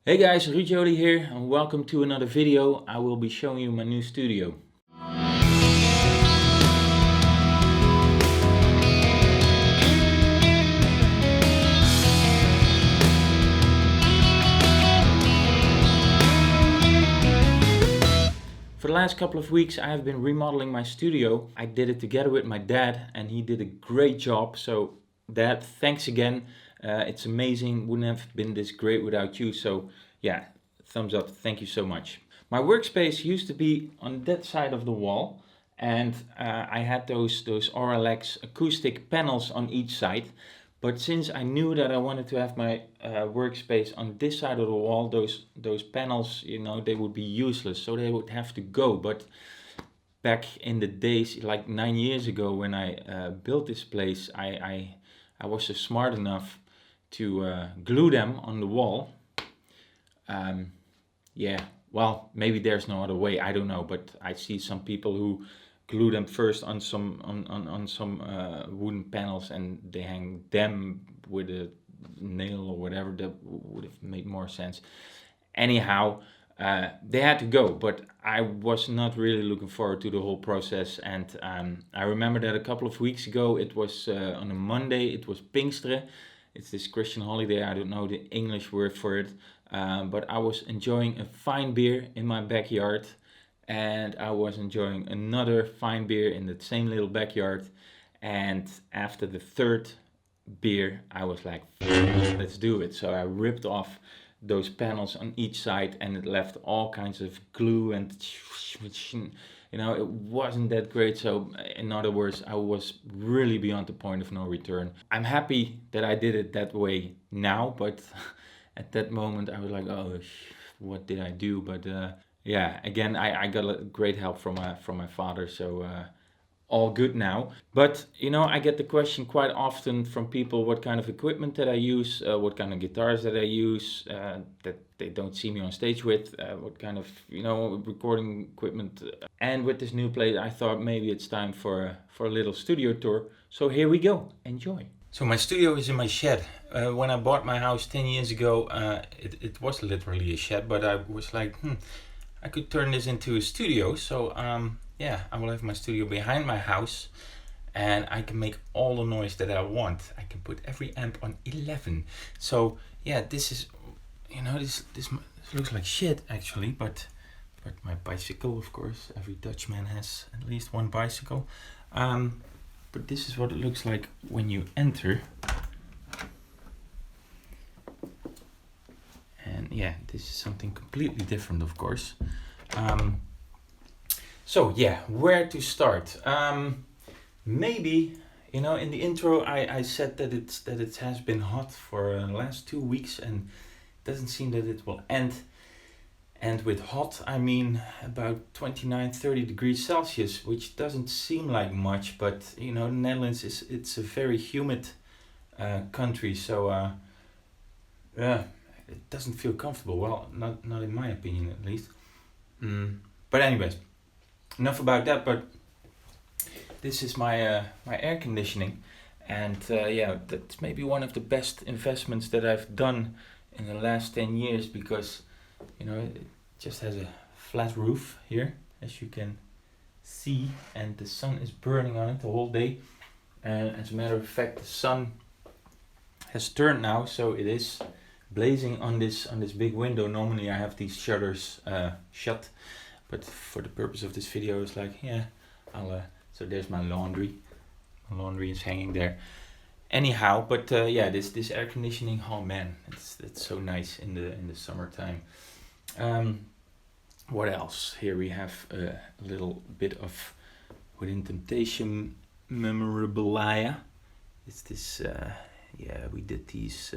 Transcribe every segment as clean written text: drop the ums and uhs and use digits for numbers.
Hey guys, Ruud Jolie here and welcome to another video. I will be showing you my new studio. For the last couple of weeks I have been remodeling my studio. I did it together with my dad and he did a great job. So Dad, thanks again. It's amazing, wouldn't have been this great without you. So yeah, thumbs up, thank you so much. My workspace used to be on that side of the wall and I had those RLX acoustic panels on each side. But since I knew that I wanted to have my workspace on this side of the wall, those panels, they would be useless, so they would have to go. But back in the days, like 9 years ago, when I built this place, I was so smart enough to glue them on the wall. Yeah, well, maybe there's no other way, I don't know, but I see some people who glue them first on some wooden panels and they hang them with a nail or whatever. That would have made more sense. Anyhow, they had to go, but I was not really looking forward to the whole process. And I remember that a couple of weeks ago, it was on a Monday, it was Pinksteren. It's this Christian holiday, I don't know the English word for it, but I was enjoying a fine beer in my backyard. And I was enjoying another fine beer in the same little backyard. And after the third beer, I was like, let's do it. So I ripped off those panels on each side and it left all kinds of glue and it wasn't that great. So in other words, I was really beyond the point of no return. I'm happy that I did it that way now, but at that moment I was like, oh, what did I do? But yeah, again, I got a great help from my father, so all good now. But I get the question quite often from people what kind of equipment that I use, what kind of guitars that I use, that they don't see me on stage with, what kind of recording equipment. And with this new place, I thought maybe it's time for a little studio tour. So here we go. Enjoy. So my studio is in my shed. When I bought my house 10 years ago, it was literally a shed, but I was like, I could turn this into a studio. So yeah, I will have my studio behind my house and I can make all the noise that I want. I can put every amp on 11. So yeah, this is, this looks like shit actually, but my bicycle, of course, every Dutchman has at least one bicycle. But this is what it looks like when you enter. And yeah, this is something completely different, of course. So yeah, where to start? Maybe, in the intro I said that it has been hot for the last 2 weeks and it doesn't seem that it will end. And with hot, I mean about 29-30 degrees Celsius, which doesn't seem like much, but the Netherlands it's a very humid country, so yeah. It doesn't feel comfortable. Well, not in my opinion, at least. But anyways, enough about that. But this is my my air conditioning, and yeah, that's maybe one of the best investments that I've done in the last 10 years because it just has a flat roof here, as you can see, and the sun is burning on it the whole day. And as a matter of fact, the sun has turned now, so it is blazing on this big window. Normally I have these shutters shut, but for the purpose of this video it's like, yeah, so there's my laundry. My laundry is hanging there. Anyhow, but yeah, this air conditioning, oh man, it's so nice in the summertime. What else? Here we have a little bit of Within Temptation memorabilia. It's this yeah, we did these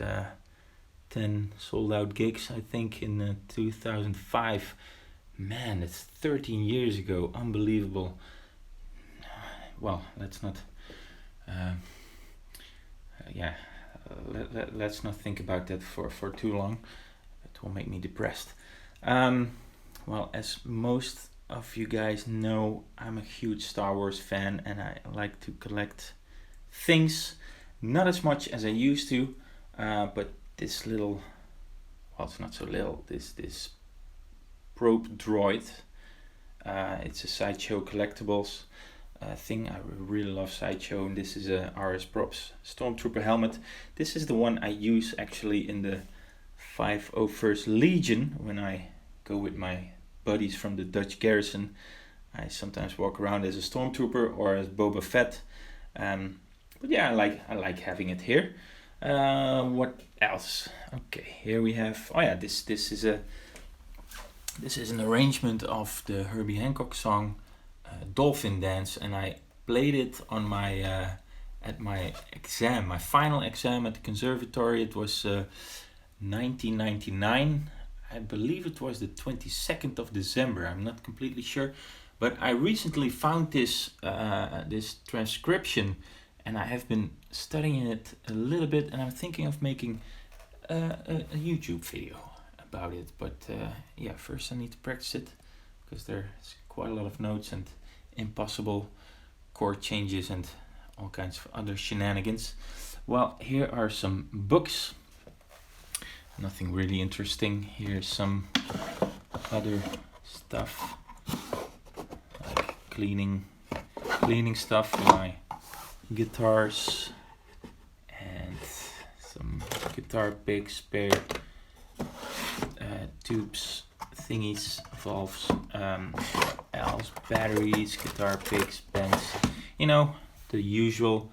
10 sold out gigs, I think, in 2005. Man, it's 13 years ago. Unbelievable. Well, let's not yeah, let's not think about that for too long. It will make me depressed. Well, as most of you guys know, I'm a huge Star Wars fan and I like to collect things. Not as much as I used to, but this little, well, it's not so little, this probe droid. It's a Sideshow Collectibles thing. I really love Sideshow, and this is a RS Props Stormtrooper helmet. This is the one I use actually in the 501st Legion when I go with my buddies from the Dutch garrison. I sometimes walk around as a Stormtrooper or as Boba Fett. But yeah, I like having it here. What else? Okay, here we have. Oh yeah, this is an arrangement of the Herbie Hancock song Dolphin Dance, and I played it on my at my exam, my final exam at the conservatory. It was 1999. I believe it was the 22nd of December. I'm not completely sure, but I recently found this transcription, and I have been studying it a little bit, and I'm thinking of making a YouTube video about it. But yeah, first I need to practice it, because there's quite a lot of notes and impossible chord changes and all kinds of other shenanigans. Well, here are some books. Nothing really interesting. Here's some other stuff, like cleaning stuff for my guitars, and some guitar picks, spare tubes, thingies, valves, else, batteries, guitar picks, pens, you know, the usual.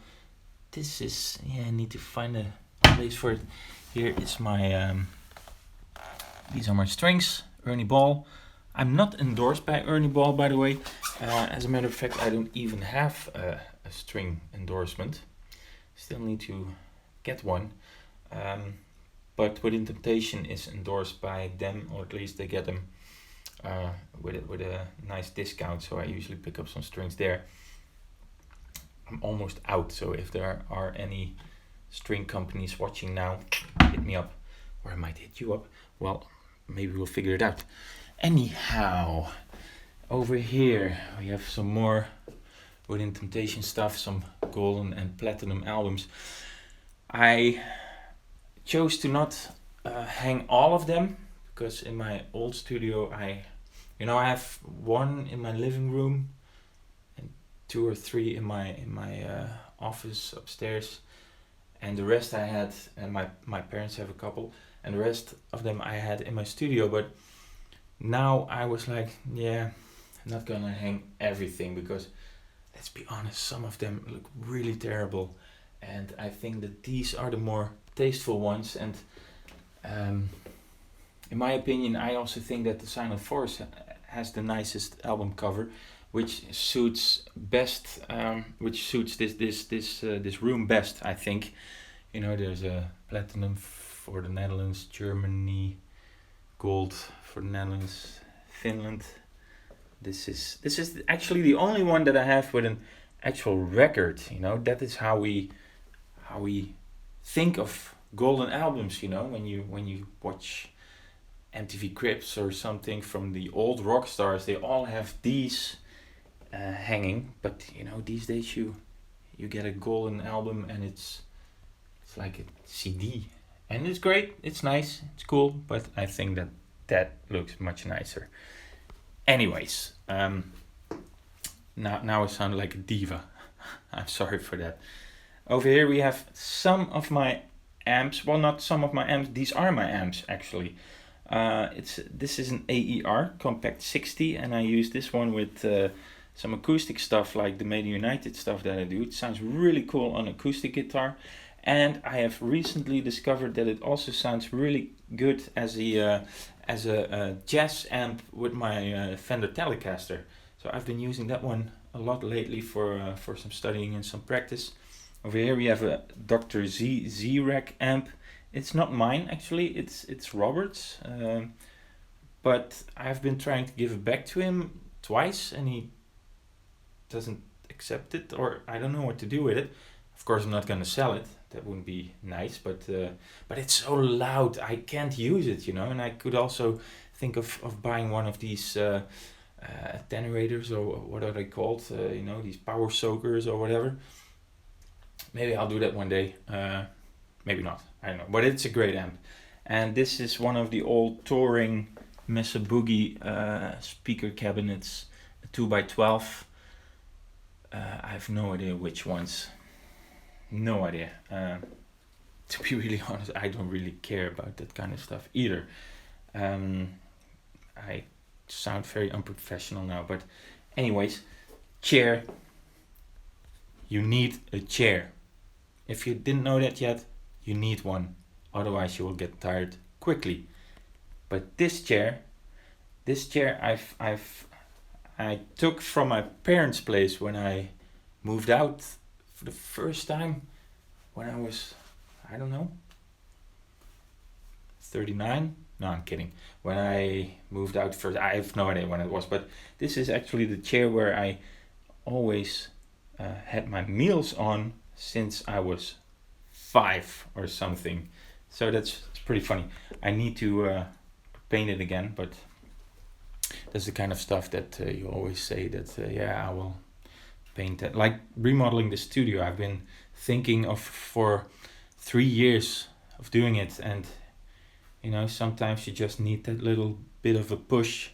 This is, yeah, I need to find a place for it. Here is my, these are my strings, Ernie Ball. I'm not endorsed by Ernie Ball, by the way. As a matter of fact, I don't even have a string endorsement. Still need to get one. But Within Temptation is endorsed by them, or at least they get them with a nice discount. So I usually pick up some strings there. I'm almost out, so if there are any string companies watching now, hit me up, or I might hit you up. Well, maybe we'll figure it out. Anyhow, over here we have some more Within Temptation stuff, some golden and platinum albums. I chose to not hang all of them, because in my old studio I have one in my living room and 2 or 3 in my office upstairs, and the rest I had, and my parents have a couple, and the rest of them I had in my studio. But now I was like, yeah, I'm not gonna hang everything, because let's be honest, some of them look really terrible, and I think that these are the more tasteful ones. And in my opinion, I also think that the Silent Forest has the nicest album cover, which suits best, this room best, I think. You know, there's a platinum for the Netherlands, Germany, gold for the Netherlands, Finland. This is actually the only one that I have with an actual record. You know, that is how we think of golden albums. You know, when you watch MTV Cribs or something from the old rock stars, they all have these hanging. But you know, these days you get a golden album and it's like a CD, and it's great, it's nice, it's cool, but I think that looks much nicer. Anyways, now I sound like a diva. I'm sorry for that. Over here we have some of my amps. Well, not some of my amps. These are my amps actually. This is an AER Compact 60, and I use this one with some acoustic stuff like the Made in United stuff that I do. It sounds really cool on acoustic guitar, and I have recently discovered that it also sounds really good as a jazz amp with my Fender Telecaster. So I've been using that one a lot lately for some studying and some practice. Over here we have a Dr. Z-Rack amp. It's not mine actually, it's Robert's, but I've been trying to give it back to him twice, and he doesn't accept it, or I don't know what to do with it. Of course, I'm not gonna sell it. That wouldn't be nice, but it's so loud, I can't use it, you know. And I could also think of buying one of these attenuators, or what are they called? You know, these power soakers or whatever. Maybe I'll do that one day. Maybe not. I don't know. But it's a great amp. And this is one of the old touring Mesa Boogie speaker cabinets, 2x12. I have no idea which ones. No idea. To be really honest, I don't really care about that kind of stuff either. I sound very unprofessional now, but anyways, chair. You need a chair. If you didn't know that yet, you need one. Otherwise, you will get tired quickly. But this chair I took from my parents' place when I moved out for the first time when I was, I don't know, 39? No, I'm kidding. When I moved out first, I have no idea when it was, but this is actually the chair where I always had my meals on since I was 5 or something. So it's pretty funny. I need to paint it again, but that's the kind of stuff that you always say that, I will paint that. Like remodeling the studio, I've been thinking of for 3 years of doing it, and sometimes you just need that little bit of a push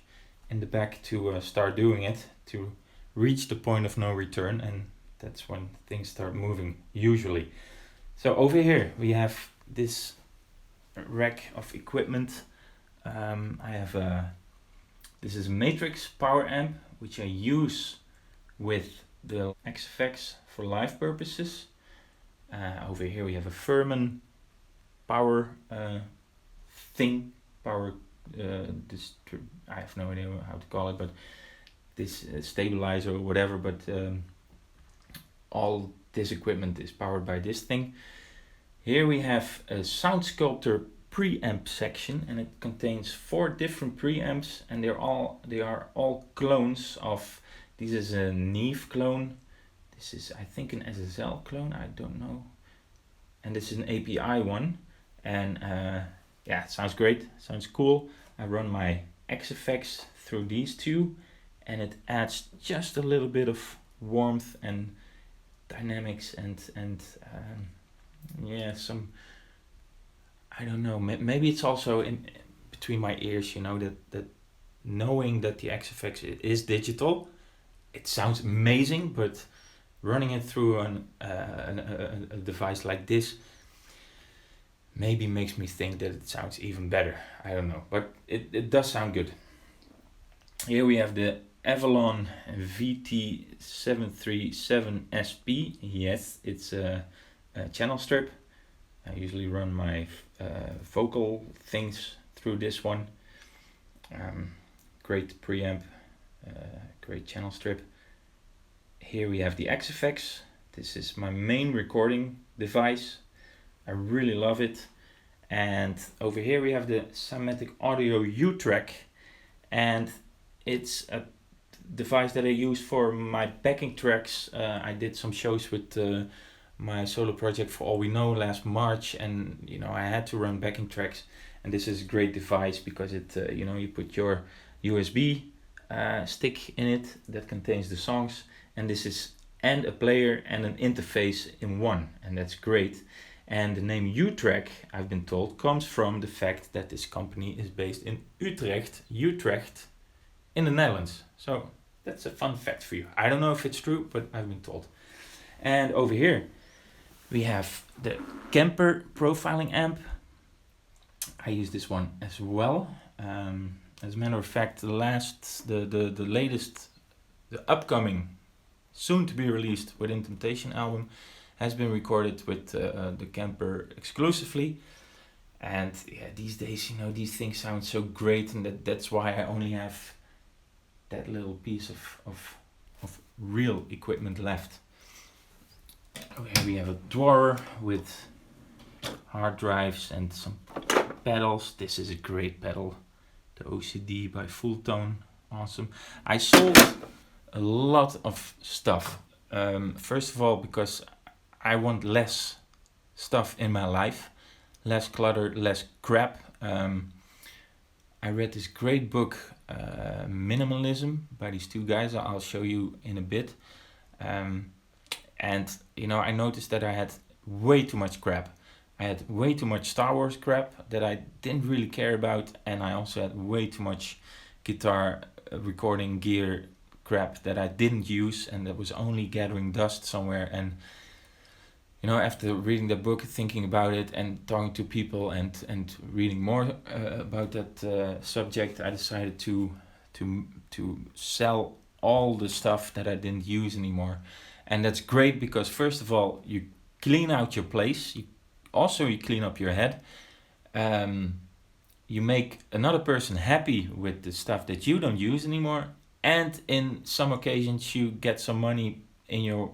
in the back to start doing it, to reach the point of no return, and that's when things start moving usually. So over here we have this rack of equipment. I have this is a Matrix power amp, which I use with the XFX for live purposes. Over here we have a Furman power power, I have no idea how to call it, but this stabilizer or whatever, but all this equipment is powered by this thing. Here we have a Sound Sculptor preamp section, and it contains 4 different preamps, and they are all clones of. This is a Neve clone. This is, I think, an SSL clone. I don't know. And this is an API one, and it sounds great. Sounds cool. I run my XFX through these two, and it adds just a little bit of warmth and dynamics and some, I don't know, maybe it's also in between my ears, that knowing that the XFX is digital, it sounds amazing, but running it through a device like this maybe makes me think that it sounds even better. I don't know, but it does sound good. Here we have the Avalon VT737SP. Yes, it's a channel strip. I usually run my vocal things through this one. Great preamp, great channel strip. Here we have the XFX. This is my main recording device. I really love it. And over here we have the Cymatic Audio U-Track, and it's a device that I use for my backing tracks. I did some shows with my solo project For All We Know last March, and I had to run backing tracks, and this is a great device because it you put your USB stick in it that contains the songs, and this is and a player and an interface in one, and that's great. And the name U-Track, I've been told, comes from the fact that this company is based in Utrecht in the Netherlands. So that's a fun fact for you. I don't know if it's true, but I've been told. And over here we have the Kemper profiling amp. I use this one as well. As a matter of fact, the latest, the upcoming, soon to be released Within Temptation album has been recorded with the Kemper exclusively. And these days, these things sound so great, and that's why I only have that little piece of real equipment left. Here we have a drawer with hard drives and some pedals. This is a great pedal, the OCD by Full Tone. Awesome. I sold a lot of stuff. First of all, because I want less stuff in my life, less clutter, less crap. I read this great book, Minimalism, by these two guys. I'll show you in a bit. And I noticed that I had way too much crap. I had way too much Star Wars crap that I didn't really care about, and I also had way too much guitar recording gear crap that I didn't use and that was only gathering dust somewhere. And after reading the book, thinking about it, and talking to people, and reading more about that subject, I decided to sell all the stuff that I didn't use anymore. And that's great because first of all, you clean out your place. You clean up your head. You make another person happy with the stuff that you don't use anymore, and in some occasions you get some money in your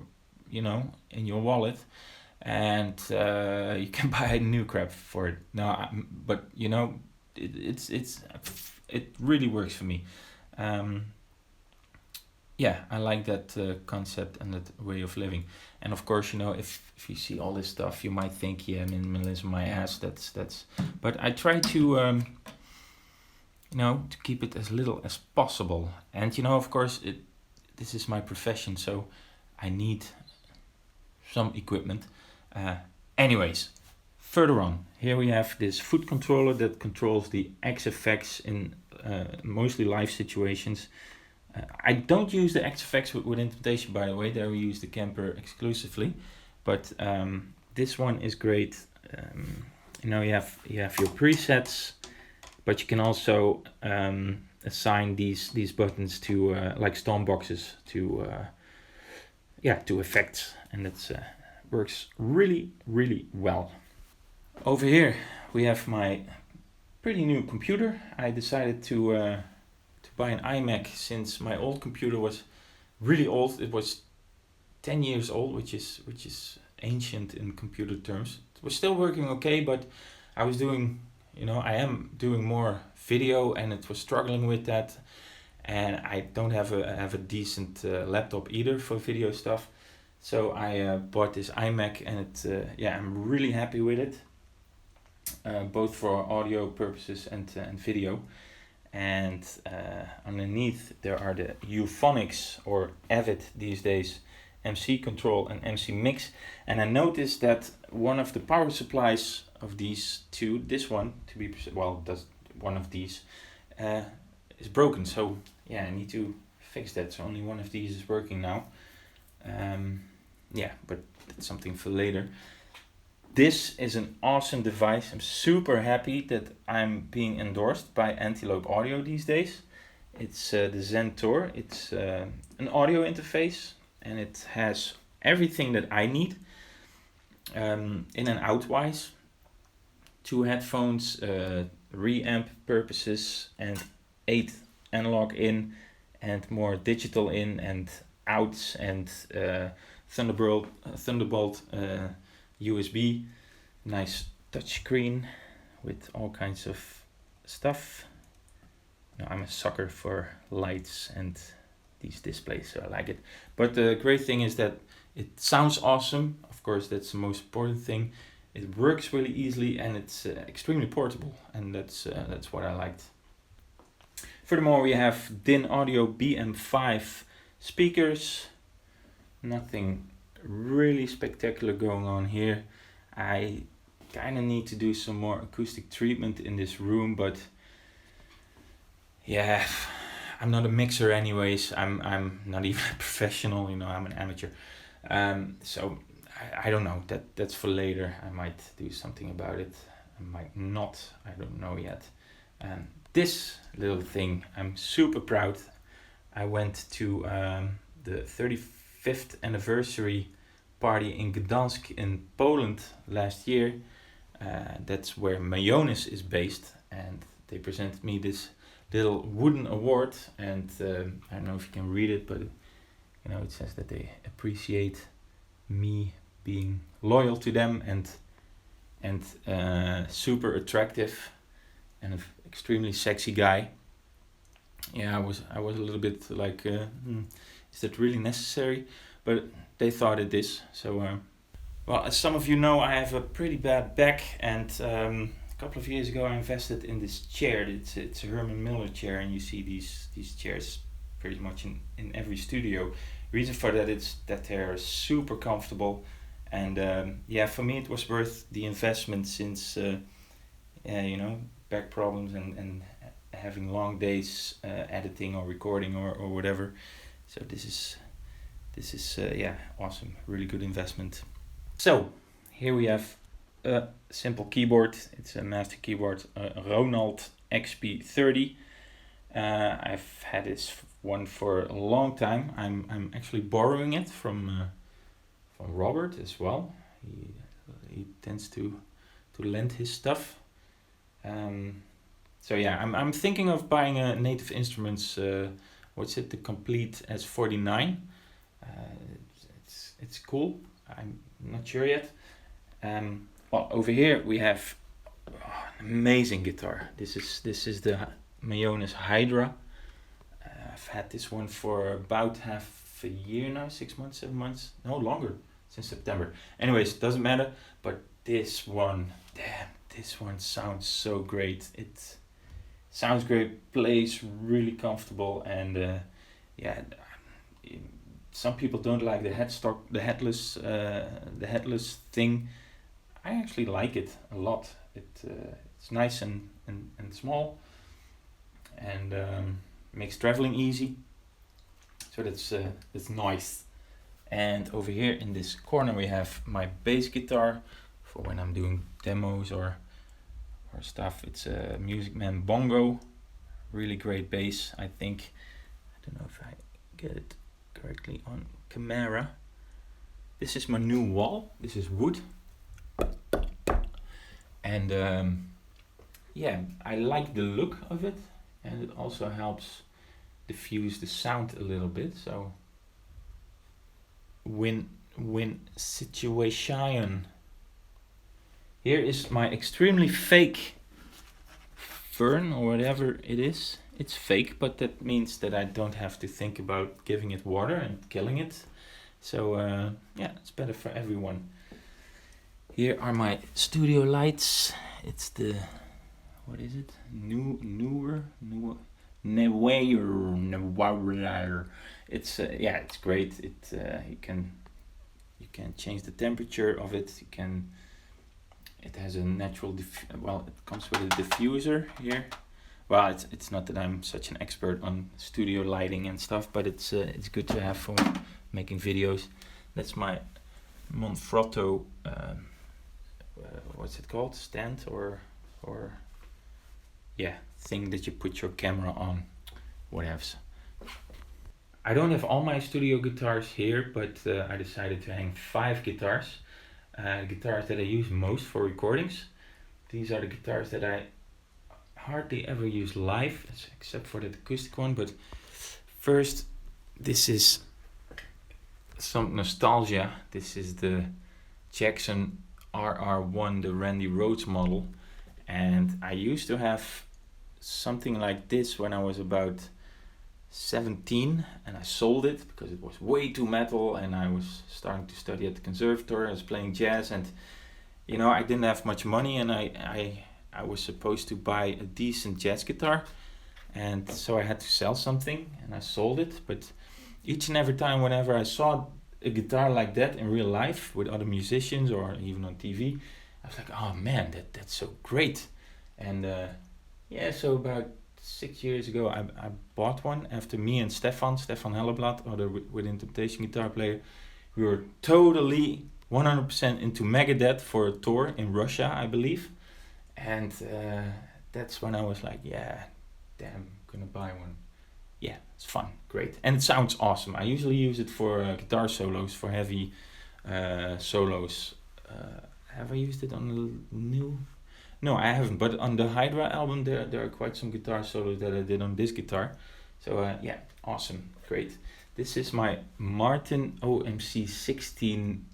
wallet, and you can buy new crap for it. But it really works for me. I like that concept and that way of living. And of course, if you see all this stuff, you might think, yeah, minimalism, my ass. That's. But I try to to keep it as little as possible. And of course, this is my profession, so I need some equipment. Anyways, further on, here we have this foot controller that controls the XFX in mostly live situations. I don't use the XFX with Temptation, by the way. There we use the Camper exclusively, but this one is great. You have your presets, but you can also assign these buttons to like storm boxes to effects, and it works really, really well. Over here we have my pretty new computer. I decided to buy an iMac since my old computer was really old. It was 10 years old, which is ancient in computer terms. It was still working okay, but I was doing, I am doing more video, and it was struggling with that. And I don't have a decent laptop either for video stuff. So I bought this iMac, and I'm really happy with it, both for audio purposes and video. And underneath there are the Euphonics, or Avid these days, MC Control and MC Mix. And I noticed that one of the power supplies of these two, this one to be that's one of these, is broken. So I need to fix that. So only one of these is working now. But that's something for later. This is an awesome device. I'm super happy that I'm being endorsed by Antelope Audio these days. It's the Zen Tour. It's an audio interface, and it has everything that I need in and out wise. 2 headphones, reamp purposes, and 8 analog in and more digital in and outs, and Thunderbolt USB, nice touchscreen with all kinds of stuff. I'm a sucker for lights and these displays, so I like it. But the great thing is that it sounds awesome. Of course, that's the most important thing. It works really easily, and it's extremely portable, and that's what I liked. Furthermore, we have DIN Audio BM5 speakers. Nothing really spectacular going on here. I kind of need to do some more acoustic treatment in this room, but I'm not a mixer anyways. I'm not even a professional, I'm an amateur. So I don't know, that's for later. I might do something about it, I might not, I don't know yet. This little thing, I'm super proud. I went to the 35th anniversary party in Gdansk in Poland last year. That's where Mayonis is based, and they presented me this little wooden award, and I don't know if you can read it, but it says that they appreciate me being loyal to them and super attractive and an extremely sexy guy. I was a little bit like, is that really necessary? But they thought it is. So, as some of you know, I have a pretty bad back, and a couple of years ago I invested in this chair. It's a Herman Miller chair, and you see these chairs pretty much in every studio. Reason for that is that they're super comfortable, And yeah, for me it was worth the investment since you know, back problems and having long days editing or recording or whatever. So this is yeah, awesome, really good investment. So here we have a simple keyboard. It's a master keyboard, Ronald XP30. I've had this one for a long time. I'm actually borrowing it from Robert as well. He tends to lend his stuff. So yeah, I'm thinking of buying a Native Instruments. What's it? The complete S49. It's cool. I'm not sure yet. Well, over here we have an amazing guitar. This is the Mayones Hydra. I've had this one for about half a year now, 6 months, 7 months, no longer, since September. Anyways, doesn't matter. But this one, damn, this one sounds so great. It sounds great, plays really comfortable, and yeah, some people don't like the headstock, the headless thing. I actually like it a lot. It's nice and small, and makes traveling easy. So that's nice. And over here in this corner we have my bass guitar for when I'm doing demos or stuff. It's a Music Man Bongo, really great bass. I think, I don't know if I get it correctly on camera. This is my new wall. This is wood, and yeah, I like the look of it, and it also helps diffuse the sound a little bit. So win-win situation. Here is my extremely fake fern or whatever it is. It's fake, but that means that I don't have to think about giving it water and killing it. So yeah, it's better for everyone. Here are my studio lights. It's the, what is it? Newer. It's yeah, it's great. You can change the temperature of it. It has a natural well, it comes with a diffuser here. Well, it's not that I'm such an expert on studio lighting and stuff, but it's good to have for making videos. That's my Manfrotto, what's it called? Stand or yeah, thing that you put your camera on, whatevs. I don't have all my studio guitars here, but I decided to hang 5 guitars. Guitars that I use most for recordings. These are the guitars that I hardly ever use live, except for the acoustic one. But first, this is some nostalgia. This is the Jackson RR1, the Randy Rhoads model, and I used to have something like this when I was about 17, and I sold it because it was way too metal, and I was starting to study at the conservatory. I was playing jazz, and you know, I didn't have much money, and I was supposed to buy a decent jazz guitar, and so I had to sell something, and I sold it. But each and every time whenever I saw a guitar like that in real life with other musicians or even on TV, I was like, oh man, that's so great. And yeah, so about 6 years ago I bought one after me and Stefan Helleblad, other Within Temptation guitar player. We were totally 100% into Megadeth for a tour in Russia, I believe. And that's when I was like, yeah, damn, I'm gonna buy one. Yeah, it's fun, great, and it sounds awesome. I usually use it for guitar solos, for heavy solos. Have I used it on the new? No, I haven't, but on the Hydra album there are quite some guitar solos that I did on this guitar. So yeah, awesome, great. This is my Martin OMC 16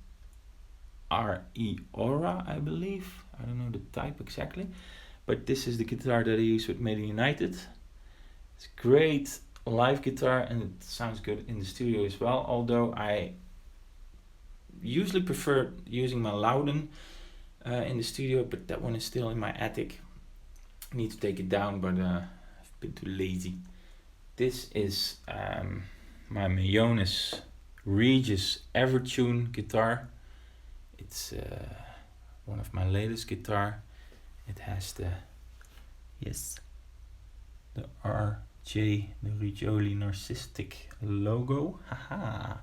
RE Aura, I believe. I don't know the type exactly, but this is the guitar that I use with Made in United. It's great live guitar, and it sounds good in the studio as well, although I usually prefer using my Loudon in the studio, but that one is still in my attic. I need to take it down, but I've been too lazy. This is my Mayones Regis Evertune guitar. It's one of my latest guitar. It has the Ruud Jolie narcissistic logo. Haha,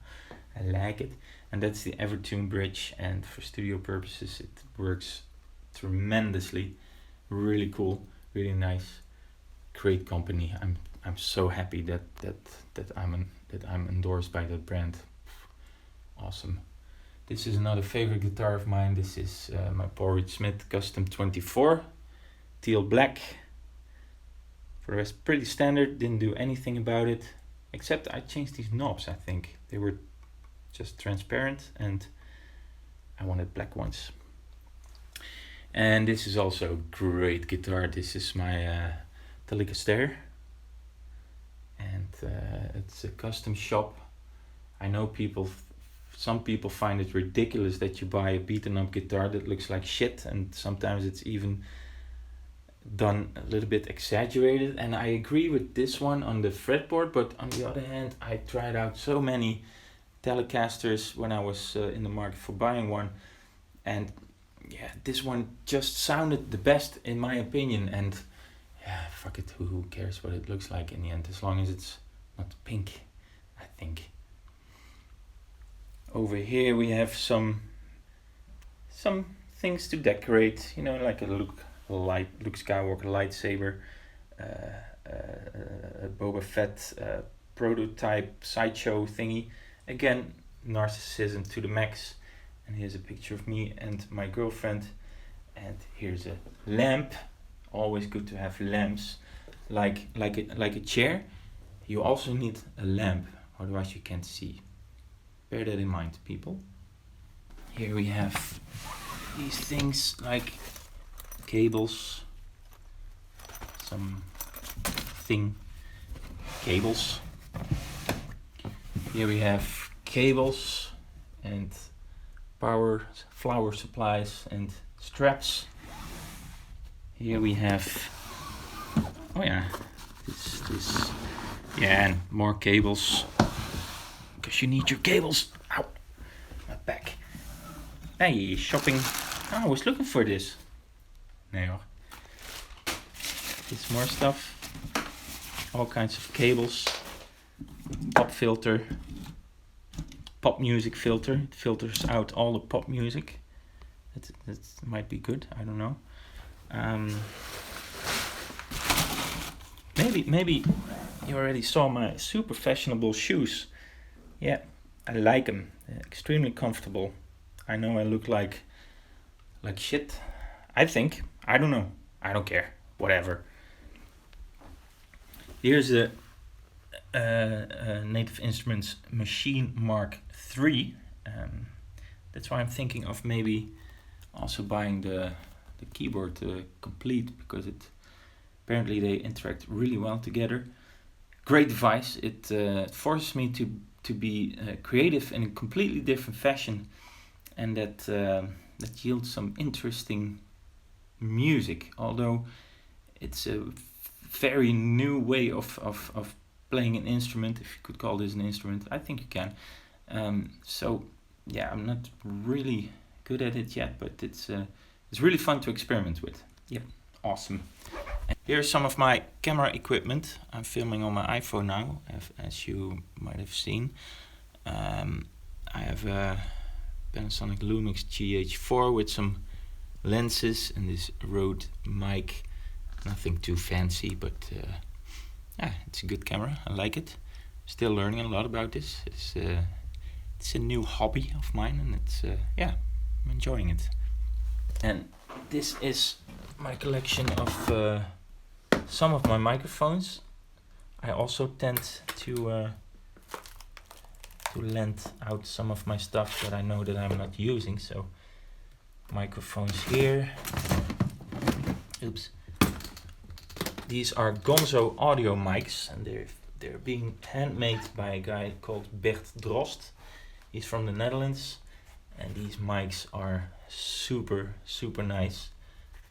I like it. And that's the Evertune bridge, and for studio purposes it works tremendously. Really cool, really nice, great company. I'm so happy that I'm endorsed by that brand. Awesome. This is another favorite guitar of mine. This is my Paul Reed Smith Custom 24, teal black. For the rest, pretty standard. Didn't do anything about it, except I changed these knobs. I think they were just transparent, and I wanted black ones. And this is also a great guitar. This is my Telecaster, and it's a custom shop. I know some people find it ridiculous that you buy a beaten up guitar that looks like shit, and sometimes it's even done a little bit exaggerated, and I agree with this one on the fretboard. But on the other hand, I tried out so many Telecasters when I was in the market for buying one, and yeah, this one just sounded the best in my opinion. And yeah, fuck it, who cares what it looks like in the end, as long as it's not pink, I think. Over here we have some things to decorate, you know, like a Luke Skywalker lightsaber, a Boba Fett prototype sideshow thingy. Again, narcissism to the max. And here's a picture of me and my girlfriend. And here's a lamp. Always good to have lamps. Like a chair, you also need a lamp, otherwise you can't see. Bear that in mind, people. Here we have these things like cables, cables. Here we have cables and flower supplies and straps. Here we have, this, and more cables, because you need your cables. Ow, my back. Hey, shopping. I was looking for this. No. This more stuff. All kinds of cables. Pop filter. Pop music filter. It filters out all the pop music. That might be good. I don't know. Maybe you already saw my super fashionable shoes. Yeah, I like them. They're extremely comfortable. I know I look like shit. I think. I don't know. I don't care. Whatever. Here's a Native Instruments Machine Mark III. That's why I'm thinking of maybe also buying the keyboard complete, because apparently they interact really well together. Great device. It forces me to be creative in a completely different fashion, and that yields some interesting music. Although it's a very new way of playing an instrument, if you could call this an instrument. I think you can. So yeah, I'm not really good at it yet, but it's really fun to experiment with. Yep, awesome. And here's some of my camera equipment. I'm filming on my iPhone now, as you might have seen. I have a Panasonic Lumix GH4 with some lenses and this Rode mic. Nothing too fancy, but it's a good camera. I like it. Still learning a lot about this. It's a new hobby of mine, and I'm enjoying it. And this is my collection of some of my microphones. I also tend to lend out some of my stuff that I know that I'm not using. So microphones here. Oops. These are Gonzo audio mics, and they're being handmade by a guy called Bert Drost. He's from the Netherlands, and these mics are super, super nice.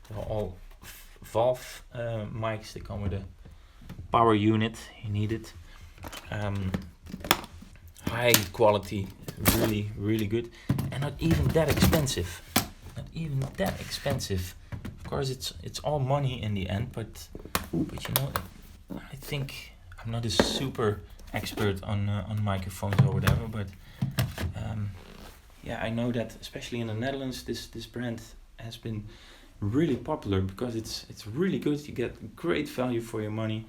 They're all valve mics. They come with a power unit. You need it. high quality, really, really good, and not even that expensive. Not even that expensive. Of course, it's all money in the end, but you know, I think I'm not a super expert on microphones or whatever, but yeah, I know that especially in the Netherlands, this brand has been really popular because it's really good. You get great value for your money,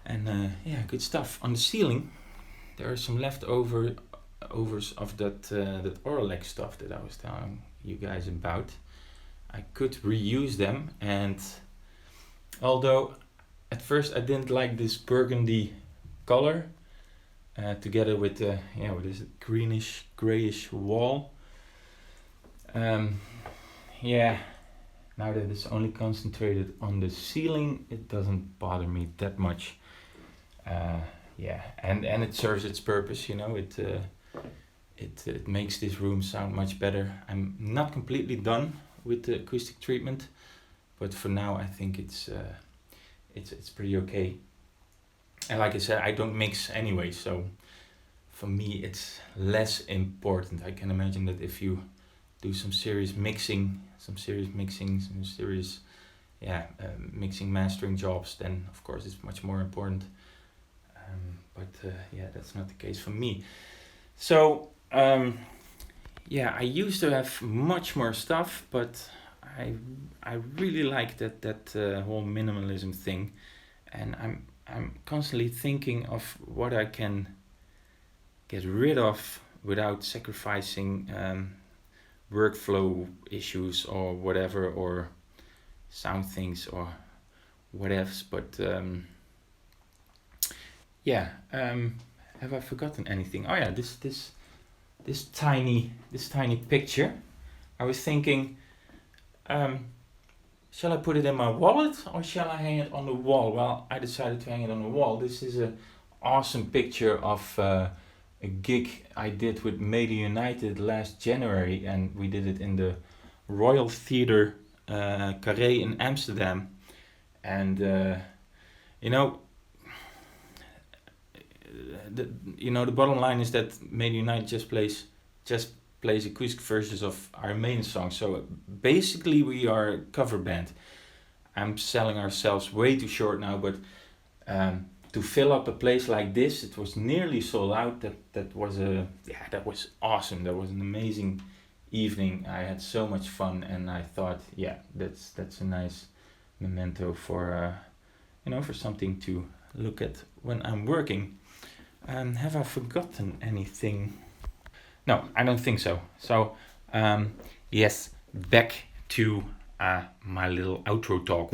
and yeah, good stuff. On the ceiling, there are some leftovers of that Oralex stuff that I was telling you guys about. I could reuse them, and although at first I didn't like this burgundy color, together with with this greenish grayish wall. Yeah, now that it's only concentrated on the ceiling, it doesn't bother me that much. Yeah, and it serves its purpose. You know, it makes this room sound much better. I'm not completely done with the acoustic treatment, but for now I think it's pretty okay. And like I said, I don't mix anyway, so for me it's less important. I can imagine that if you do some serious mixing, some serious mixing mastering jobs, then of course it's much more important. But yeah, that's not the case for me. So yeah, I used to have much more stuff, but I really like that whole minimalism thing, and I'm constantly thinking of what I can get rid of without sacrificing workflow issues or whatever, or sound things or whatevs. But yeah, have I forgotten anything? Oh yeah, this tiny picture. I was thinking, shall I put it in my wallet or shall I hang it on the wall? Well, I decided to hang it on the wall. This is an awesome picture of a gig I did with Maiden United last January, and we did it in the Royal Theatre Carré in Amsterdam. And you know, the bottom line is that Maiden United just plays acoustic versions of Iron Maiden songs. So basically, we are a cover band. I'm selling ourselves way too short now, but to fill up a place like this, it was nearly sold out. That was awesome. That was an amazing evening. I had so much fun, and I thought, yeah, that's a nice memento for for something to look at when I'm working. Have I forgotten anything? No, I don't think so. So, yes, back to my little outro talk.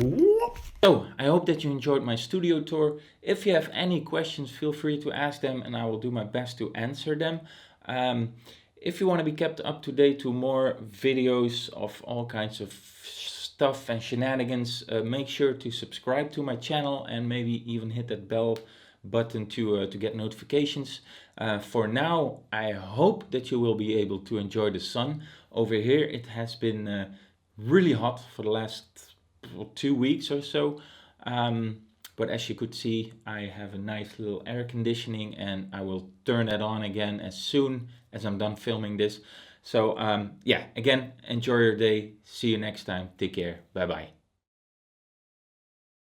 So, I hope that you enjoyed my studio tour. If you have any questions, feel free to ask them and I will do my best to answer them. If you want to be kept up to date to more videos of all kinds of stuff and shenanigans, make sure to subscribe to my channel and maybe even hit that bell button to get notifications. For now, I hope that you will be able to enjoy the sun. Over here it has been really hot for the last 2 weeks or so, but as you could see, I have a nice little air conditioning and I will turn that on again as soon as I'm done filming this. So yeah, again, enjoy your day. See you next time. Take care. Bye bye.